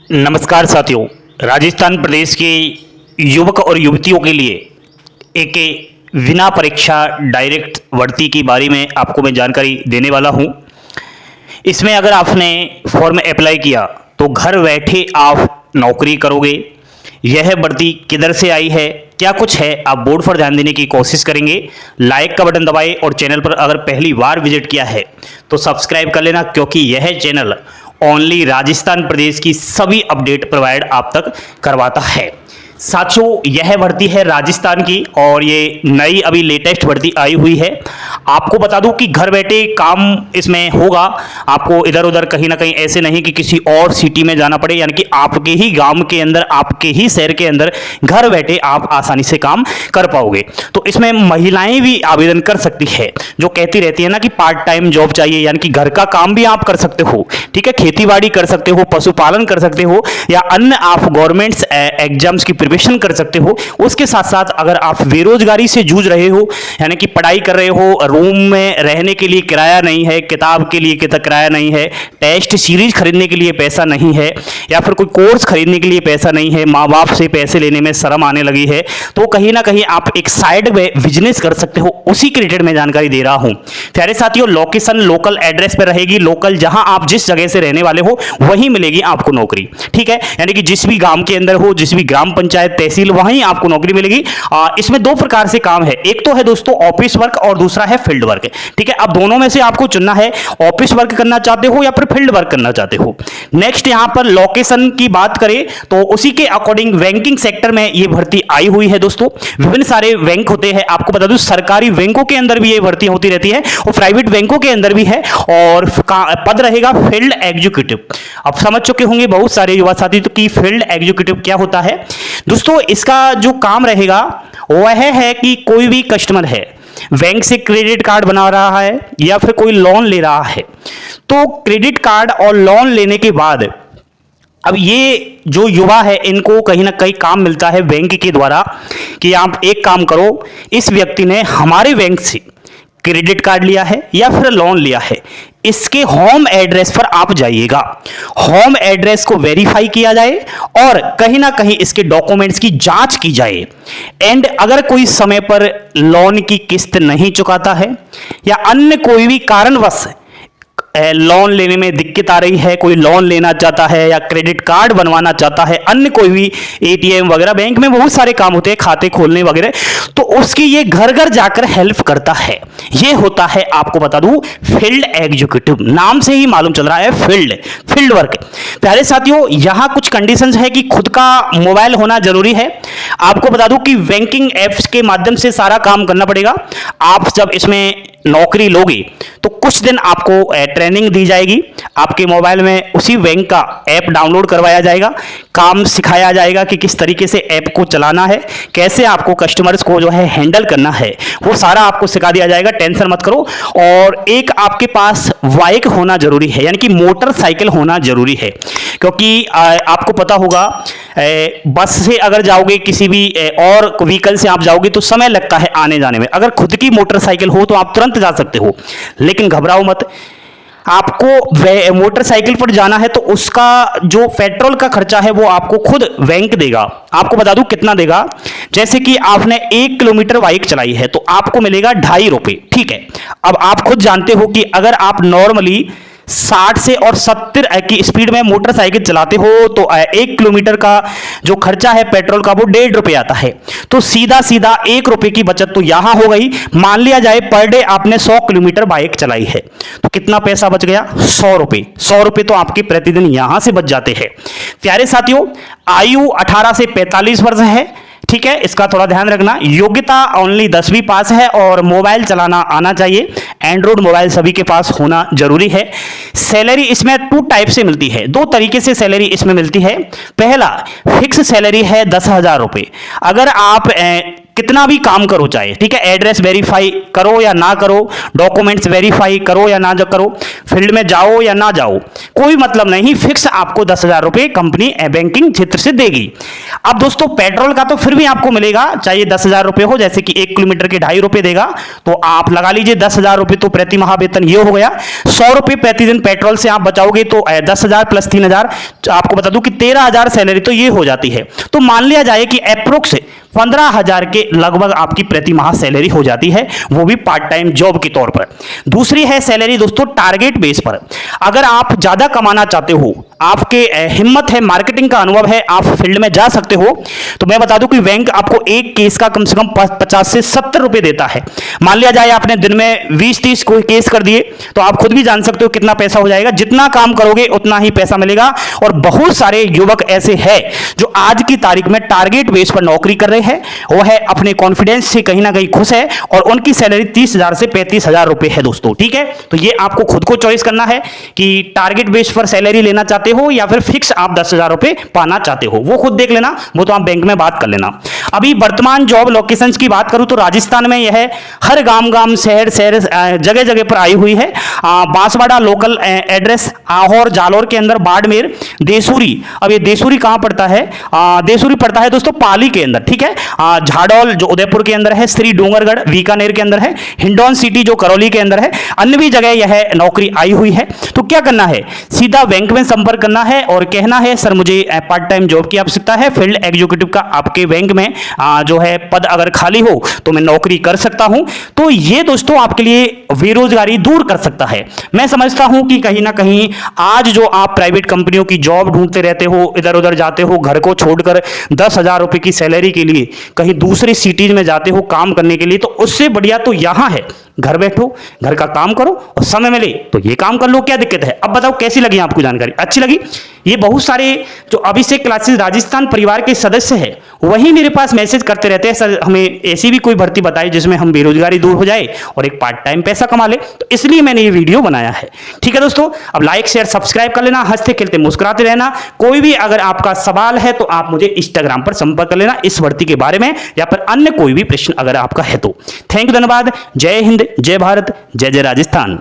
नमस्कार साथियों, राजस्थान प्रदेश के युवक और युवतियों के लिए एक बिना परीक्षा डायरेक्ट भर्ती के बारे में आपको मैं जानकारी देने वाला हूं। इसमें अगर आपने फॉर्म अप्लाई किया तो घर बैठे आप नौकरी करोगे। यह भर्ती किधर से आई है, क्या कुछ है, आप बोर्ड पर ध्यान देने की कोशिश करेंगे। लाइक का बटन दबाएं और चैनल पर अगर पहली बार विजिट किया है तो सब्सक्राइब कर लेना, क्योंकि यह चैनल ओनली राजस्थान प्रदेश की सभी अपडेट प्रोवाइड आप तक करवाता है। साथियों, यह भर्ती है राजस्थान की और ये नई अभी लेटेस्ट भर्ती आई हुई है। आपको बता दूं कि घर बैठे काम इसमें होगा। आपको इधर उधर कहीं ना कहीं ऐसे नहीं कि किसी और सिटी में जाना पड़े, यानी कि आपके ही गांव के अंदर, आपके ही शहर के अंदर घर बैठे आप आसानी से काम कर पाओगे। तो इसमें महिलाएं भी आवेदन कर सकती है, जो कहती रहती है ना कि पार्ट टाइम जॉब चाहिए, यानी कि घर का काम भी आप कर सकते हो। ठीक है, खेती बाड़ी कर सकते हो, पशुपालन कर सकते हो, या अन्य आप गवर्नमेंट एग्जाम्स की प्रिपरेशन कर सकते हो। उसके साथ साथ अगर आप बेरोजगारी से जूझ रहे हो, यानी कि पढ़ाई कर रहे हो, रूम में रहने के लिए किराया नहीं है, किताब के लिए किराया नहीं है, टेस्ट सीरीज खरीदने के लिए पैसा नहीं है, या फिर कोई कोर्स खरीदने के लिए पैसा नहीं है, माँ बाप से पैसे लेने में शर्म आने लगी है, तो कहीं ना कहीं आप एक साइड में बिजनेस कर सकते हो। उसी के रिलेटेड मैं जानकारी दे रहा हूं। प्यारे साथियों, लोकेशन लोकल एड्रेस पर रहेगी। लोकल जहां आप जिस जगह से रहने वाले हो वहीं मिलेगी आपको नौकरी। ठीक है, यानी कि जिस भी गांव के अंदर हो, जिस भी ग्राम पंचायत तहसील, वहीं आपको नौकरी मिलेगी। इसमें दो प्रकार से काम है, एक तो है दोस्तों ऑफिस वर्क और दूसरा है फील्ड वर्क। ठीक है, अब दोनों में से आपको चुनना है, ऑफिस वर्क करना चाहते हो या फिर फील्ड वर्क करना चाहते हो। नेक्स्ट यहां पर लोकेशन की बात करें तो उसी के अकॉर्डिंग बैंकिंग सेक्टर में ये भर्ती आई हुई है दोस्तों। विभिन्न सारे बैंक होते हैं, आपको बता दूं सरकारी बैंकों के अंदर भी ये भर्ती होती रहती है और प्राइवेट बैंकों के अंदर भी है, और पद रहेगा फील्ड एग्जीक्यूटिव। अब समझ चुके होंगे बहुत सारे युवा साथी तो कि फील्ड एग्जीक्यूटिव क्या होता है दोस्तों। इसका जो काम रहेगा वह है कि कोई भी कस्टमर है, बैंक से क्रेडिट कार्ड बना रहा है या फिर कोई लोन ले रहा है, तो क्रेडिट कार्ड और लोन लेने के बाद अब ये जो युवा है इनको कहीं ना कहीं काम मिलता है बैंक के द्वारा कि आप एक काम करो, इस व्यक्ति ने हमारे बैंक से क्रेडिट कार्ड लिया है या फिर लोन लिया है, इसके होम एड्रेस पर आप जाइएगा, होम एड्रेस को वेरीफाई किया जाए और कहीं ना कहीं इसके डॉक्यूमेंट्स की जांच की जाए। एंड अगर कोई समय पर लोन की किस्त नहीं चुकाता है या अन्य कोई भी कारणवश लोन लेने में दिक्कत आ रही है, कोई लोन लेना चाहता है या क्रेडिट कार्ड बनवाना चाहता है, अन्य कोई भी एटीएम वगैरह, बैंक में बहुत सारे काम होते हैं, खाते खोलने वगैरह, तो उसकी ये घर घर जाकर हेल्प करता है। ये होता है, आपको बता दूं, फील्ड एग्जीक्यूटिव। नाम से ही मालूम चल रहा है फील्ड वर्क। प्यारे साथियों, यहां कुछ कंडीशंस है कि खुद का मोबाइल होना जरूरी है। आपको बता दूं कि बैंकिंग एप्स के माध्यम से सारा काम करना पड़ेगा। आप जब इसमें नौकरी लोगे तो कुछ दिन आपको ट्रेनिंग दी जाएगी, आपके मोबाइल में उसी बैंक का ऐप डाउनलोड करवाया जाएगा, काम सिखाया जाएगा कि किस तरीके से ऐप को चलाना है, कैसे आपको कस्टमर्स को जो है हैंडल करना है, वो सारा आपको सिखा दिया जाएगा। टेंशन मत करो। और एक आपके पास बाइक होना जरूरी है, यानी कि मोटरसाइकिल होना जरूरी है, क्योंकि आपको पता होगा बस से अगर जाओगे, किसी भी और व्हीकल से आप जाओगे तो समय लगता है आने जाने में। अगर खुद की मोटरसाइकिल हो तो आप तुरंत जा सकते हो, लेकिन घबराओ मत। आपको मोटरसाइकिल पर जाना है तो उसका जो पेट्रोल का खर्चा है वो आपको खुद बैंक देगा। आपको बता दूं कितना देगा, जैसे कि आपने 1 किलोमीटर बाइक चलाई है तो आपको मिलेगा 2.5 रुपये। ठीक है, अब आप खुद जानते हो कि अगर आप नॉर्मली 60 से और 70 की स्पीड में मोटरसाइकिल चलाते हो तो 1 किलोमीटर का जो खर्चा है पेट्रोल का वो 1.5 रुपये आता है। तो सीधा सीधा 1 रुपये की बचत तो यहां हो गई। मान लिया जाए पर डे आपने 100 किलोमीटर बाइक चलाई है तो कितना पैसा बच गया, 100 रुपये। 100 रुपये तो आपके प्रतिदिन यहां से बच जाते हैं। प्यारे साथियों, आयु 18 से 45 वर्ष है। ठीक है, इसका थोड़ा ध्यान रखना। योग्यता ओनली 10वीं पास है और मोबाइल चलाना आना चाहिए। एंड्रॉइड मोबाइल सभी के पास होना जरूरी है। सैलरी इसमें 2 टाइप से मिलती है, 2 तरीके से सैलरी इसमें मिलती है। पहला फिक्स सैलरी है 10,000 रुपये। अगर आप कितना भी काम करो चाहे, ठीक है, एड्रेस वेरीफाई करो या ना करो, डॉक्यूमेंट्स वेरीफाई करो या ना करो, फील्ड में जाओ या ना जाओ, कोई मतलब नहीं, फिक्स आपको 10,000 रुपए कंपनी बैंकिंग क्षेत्र से देगी। अब दोस्तों पेट्रोल का तो फिर भी आपको मिलेगा, चाहे 10,000 रुपए हो, जैसे कि 1 किलोमीटर के 2.5 रुपए देगा, तो आप लगा लीजिए 10,000 रुपए तो प्रति माह वेतन ये हो गया। 100 रुपए प्रतिदिन पेट्रोल से आप बचाओगे तो 10,000 प्लस 3,000, आपको बता दूं कि 13,000 सैलरी तो ये हो जाती है। तो मान लिया जाए कि अप्रोक्स 15,000 के लगभग आपकी प्रति माह सैलरी हो जाती है, वो भी पार्ट टाइम जॉब के तौर पर। दूसरी है सैलरी दोस्तों टारगेट बेस पर। अगर आप ज्यादा कमाना चाहते हो, आपके हिम्मत है, मार्केटिंग का अनुभव है, आप फील्ड में जा सकते हो, तो मैं बता दूं कि बैंक आपको एक केस का कम से कम 50 से 70 रुपए देता है। मान लिया जाए आपने दिन में 20-30 कोई केस कर दिए, तो आप खुद भी जान सकते हो कितना पैसा हो जाएगा। जितना काम करोगे उतना ही पैसा मिलेगा। और बहुत सारे युवक ऐसे हैं जो आज की तारीख में टारगेट बेस पर नौकरी कर रहे हैं, वो है अपने कॉन्फिडेंस से कहीं ना कहीं खुश है, और उनकी सैलरी 30,000 से 35,000 रुपए है दोस्तों, ठीक है। तो ये आपको खुद को चॉइस करना है कि टारगेट बेस पर सैलरी लेना चाहते हो या फिर फिक्स आप 10,000 रुपए पाना चाहते हो, वो खुद देख लेना, वो तो आप बैंक में बात कर लेना। अभी वर्तमान जॉब लोकेशंस की बात करूं तो राजस्थान में यह हर गांव शहर जगह जगह पर आई हुई है। बांसवाड़ा लोकल एड्रेस, आहोर जालोर के अंदर, बाड़मेर, देसूरी। अब ये देसूरी कहां पड़ता है? देसूरी पड़ता है दोस्तों पाली के अंदर, ठीक है। झाडोल जो उदयपुर के अंदर है, श्री डोंगरगढ़ बीकानेर के अंदर है, हिंडौन सिटी जो करौली के अंदर है, अन्य भी जगह यह नौकरी आई हुई है। तो क्या करना है? सीधा बैंक में संपर्क करना है और कहना है सर मुझे पार्ट टाइम जॉब की आवश्यकता है, फील्ड एग्जीक्यूटिव का आपके बैंक में जो है पद अगर खाली हो तो मैं नौकरी कर सकता हूं। तो ये दोस्तों आपके लिए बेरोजगारी दूर कर सकता है। मैं समझता हूं कि कहीं ना कहीं आज जो आप प्राइवेट कंपनियों की जॉब ढूंढते रहते हो, इधर उधर जाते हो, घर को छोड़कर 10,000 रुपए की सैलरी के लिए कहीं दूसरे सिटीज में जाते हो काम करने के लिए, तो उससे बढ़िया तो यहां है, घर बैठो, घर का काम करो और समय मिले तो ये काम कर लो, क्या दिक्कत है। अब बताओ कैसी लगी आपको जानकारी? अच्छी लगी? ये बहुत सारे जो अभिषेक क्लासेस राजस्थान परिवार के सदस्य हैं वही मेरे पास मैसेज करते रहते हैं, सर हमें ऐसी भी कोई भर्ती बताई जिसमें हम बेरोजगारी दूर हो जाए और एक पार्ट टाइम पैसा कमा ले, तो इसलिए मैंने ये वीडियो बनाया है। ठीक है दोस्तों, अब लाइक शेयर सब्सक्राइब कर लेना, हंसते खेलते मुस्कुराते रहना। कोई भी अगर आपका सवाल है तो आप मुझे इंस्टाग्राम पर संपर्क कर लेना इस भर्ती के बारे में, या फिर अन्य कोई भी प्रश्न अगर आपका है तो। थैंक यू, धन्यवाद। जय हिंद, जय भारत, जय जय राजस्थान।